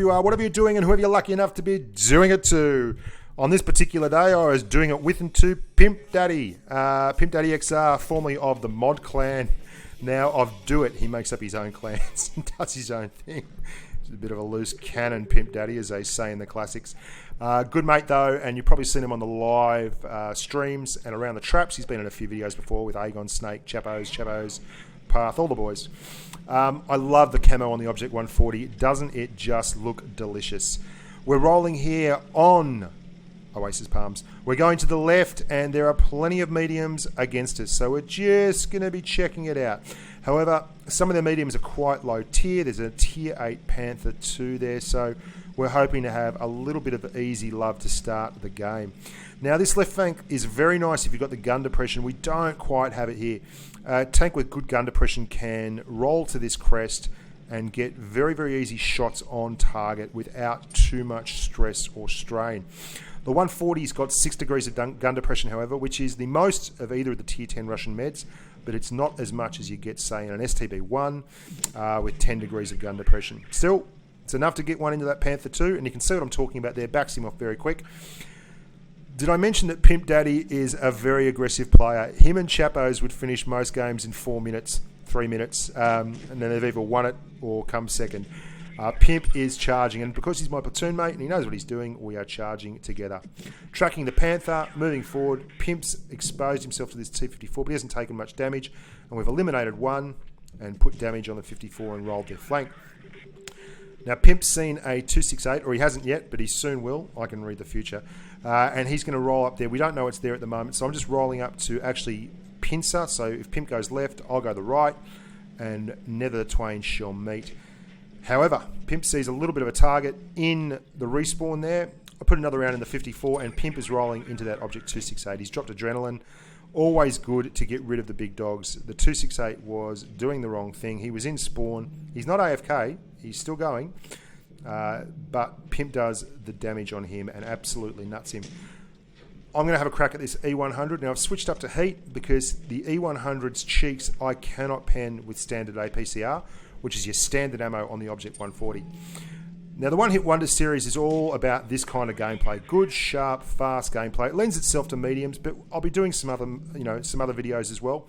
you are, whatever you're doing, and whoever you're lucky enough to be doing it to. On this particular day, I was doing it with and to Pimp Daddy. Pimp Daddy XR, formerly of the Mod Clan, now of Do It. He makes up his own clans and does his own thing. It's a bit of a loose cannon, Pimp Daddy, as they say in the classics. Good mate, though, and you've probably seen him on the live streams and around the traps. He's been in a few videos before with Aegon, Snake, Chappos, Path, all the boys. I love the camo on the Object 140. Doesn't it just look delicious? We're rolling here on Oasis Palms. We're going to the left, and there are plenty of mediums against us, so we're just going to be checking it out. However, some of the mediums are quite low tier. There's a tier 8 Panther 2 there, so we're hoping to have a little bit of easy love to start the game. Now, this left flank is very nice if you've got the gun depression. We don't quite have it here. A tank with good gun depression can roll to this crest and get very, very easy shots on target without too much stress or strain. The 140's got 6 degrees of gun depression, however, which is the most of either of the tier 10 Russian meds, but it's not as much as you get, say, in an STB-1 with 10 degrees of gun depression. Still, it's enough to get one into that Panther 2, and you can see what I'm talking about there. Backs him off very quick. Did I mention that Pimp Daddy is a very aggressive player? Him and Chappos would finish most games in 4 minutes, 3 minutes, and then they've either won it or come second. Pimp is charging, and because he's my platoon mate and he knows what he's doing, we are charging together. Tracking the Panther, moving forward. Pimp's exposed himself to this T-54, but he hasn't taken much damage, and we've eliminated one and put damage on the 54 and rolled their flank. Now, Pimp's seen a 268, or he hasn't yet, but he soon will. I can read the future. And he's going to roll up there. We don't know it's there at the moment, so I'm just rolling up to actually pincer. So if Pimp goes left, I'll go the right, and neither the twain shall meet. However, Pimp sees a little bit of a target in the respawn there. I put another round in the 54, and Pimp is rolling into that Object 268. He's dropped adrenaline. Always good to get rid of the big dogs. The 268 was doing the wrong thing. He was in spawn. He's not AFK. He's still going. But Pimp does the damage on him and absolutely nuts him. I'm going to have a crack at this E100. Now, I've switched up to heat because the E100's cheeks I cannot pen with standard APCR, which is your standard ammo on the Object 140. Now, the One Hit Wonder series is all about this kind of gameplay. Good, sharp, fast gameplay. It lends itself to mediums, but I'll be doing some other videos as well.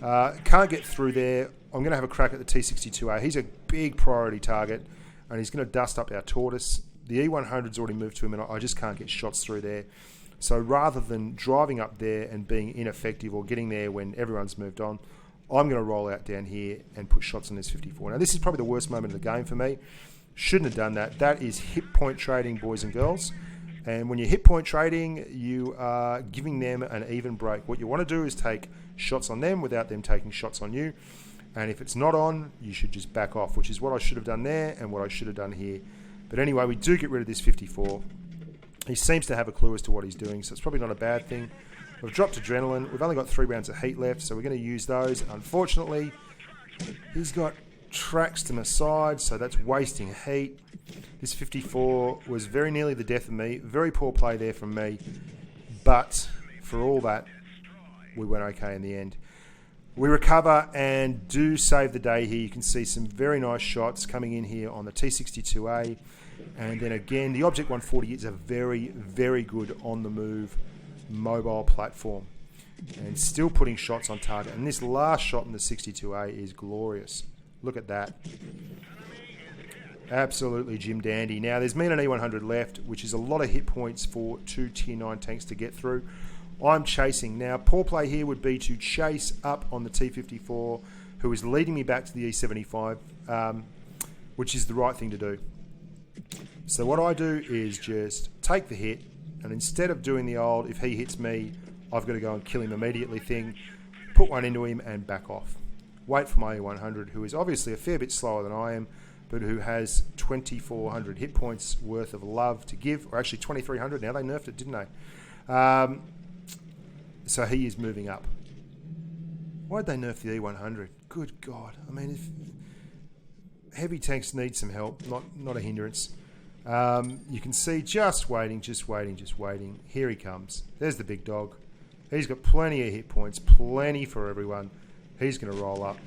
Can't get through there. I'm going to have a crack at the T-62A. He's a big priority target, and he's going to dust up our Tortoise. The E100's already moved to him, and I just can't get shots through there. So rather than driving up there and being ineffective or getting there when everyone's moved on, I'm going to roll out down here and put shots on this 54. Now, this is probably the worst moment of the game for me. Shouldn't have done that. That is hit point trading, boys and girls. And when you're hit point trading, you are giving them an even break. What you want to do is take shots on them without them taking shots on you. And if it's not on, you should just back off, which is what I should have done there and what I should have done here. But anyway, we do get rid of this 54. He seems to have a clue as to what he's doing, so it's probably not a bad thing. We've dropped adrenaline. We've only got 3 rounds of heat left, so we're going to use those. Unfortunately, he's got tracks to my side, so that's wasting heat. This 54 was very nearly the death of me. Very poor play there from me. But for all that, we went okay in the end. We recover and do save the day here. You can see some very nice shots coming in here on the T-62A. And then again, the Object 140 is a very, very good on-the-move mobile platform. And still putting shots on target. And this last shot in the 62A is glorious. Look at that. Absolutely Jim Dandy. Now, there's me and an E100 left, which is a lot of hit points for 2 Tier 9 tanks to get through. I'm chasing. Now, poor play here would be to chase up on the T-54, who is leading me back to the E-75, which is the right thing to do. So what I do is just take the hit, and instead of doing the old, if he hits me, I've got to go and kill him immediately thing, put one into him and back off. Wait for my E100, who is obviously a fair bit slower than I am, but who has 2,400 hit points worth of love to give, or actually 2,300 now. They nerfed it, didn't they? So he is moving up. Why'd they nerf the E100? Good God. I mean, if heavy tanks need some help, not a hindrance. You can see just waiting. Here he comes. There's the big dog. He's got plenty of hit points, plenty for everyone. He's going to roll up.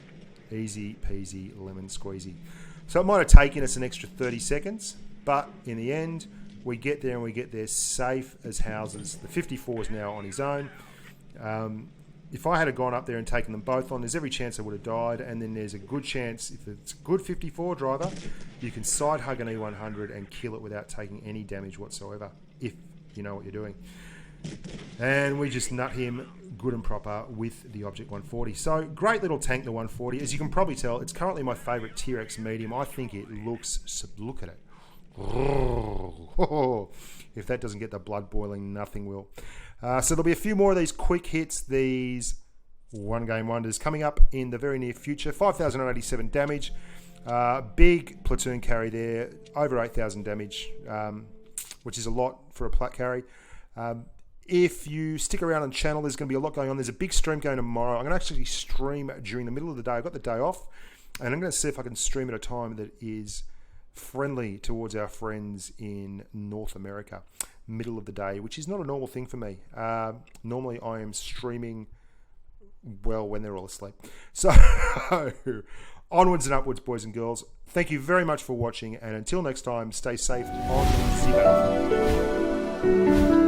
Easy peasy lemon squeezy. So it might have taken us an extra 30 seconds, but in the end, we get there and we get there safe as houses. The 54 is now on his own. If I had gone up there and taken them both on, there's every chance I would have died, and then there's a good chance, if it's a good 54 driver, you can side hug an E100 and kill it without taking any damage whatsoever, if you know what you're doing. And we just nut him good and proper with the Object 140. So, great little tank, the 140. As you can probably tell, it's currently my favourite Tier X medium. I think it looks... Look at it. If that doesn't get the blood boiling, nothing will. So there'll be a few more of these quick hits, these one game wonders coming up in the very near future. 5,087 damage, big platoon carry there, over 8,000 damage, which is a lot for a plat carry. If you stick around on the channel, there's going to be a lot going on. There's a big stream going tomorrow. I'm going to actually stream during the middle of the day. I've got the day off, and I'm going to see if I can stream at a time that is friendly towards our friends in North America, middle of the day, which is not a normal thing for me. Normally I am streaming, well, when they're all asleep. So onwards and upwards, boys and girls. Thank you very much for watching, and until next time, stay safe on the battlefield.